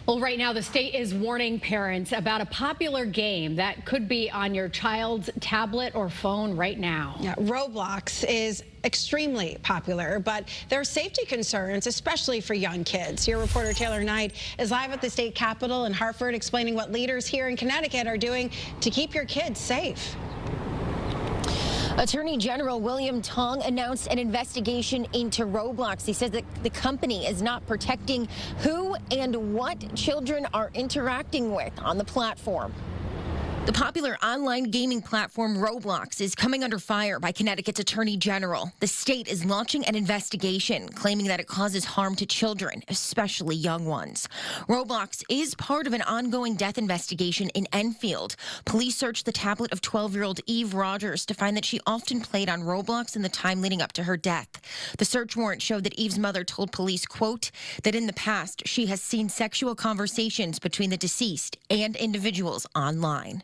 Well, right now, the state is warning parents about a popular game that could be on your child's tablet or phone right now. Yeah, Roblox is extremely popular, but there are safety concerns, especially for young kids. Your reporter Taylor Knight is live at the state capitol in Hartford explaining what leaders here in Connecticut are doing to keep your kids safe. Attorney General William Tong announced an investigation into Roblox. He says that the company is not protecting who and what children are interacting with on the platform. The popular online gaming platform Roblox is coming under fire by Connecticut's Attorney General. The state is launching an investigation claiming that it causes harm to children, especially young ones. Roblox is part of an ongoing death investigation in Enfield. Police searched the tablet of 12-year-old Eve Rogers to find that she often played on Roblox in the time leading up to her death. The search warrant showed that Eve's mother told police, quote, that in the past she has seen sexual conversations between the deceased and individuals online.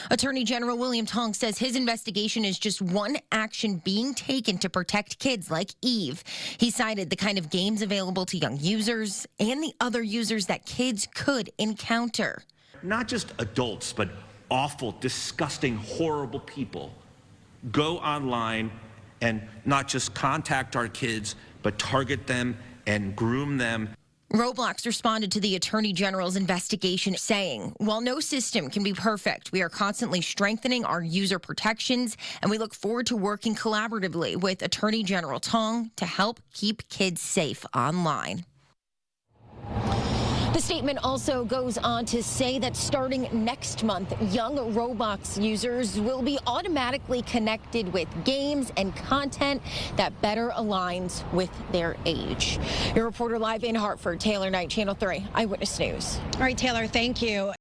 Attorney General William Tong says his investigation is just one action being taken to protect kids like Eve. He cited the kind of games available to young users and the other users that kids could encounter. Not just adults, but awful, disgusting, horrible people go online and not just contact our kids, but target them and groom them. Roblox responded to the Attorney General's investigation, saying, while no system can be perfect, we are constantly strengthening our user protections, and we look forward to working collaboratively with Attorney General Tong to help keep kids safe online. The statement also goes on to say that starting next month, young Roblox users will be automatically connected with games and content that better aligns with their age. Your reporter live in Hartford, Taylor Knight, Channel 3 Eyewitness News. All right, Taylor, thank you.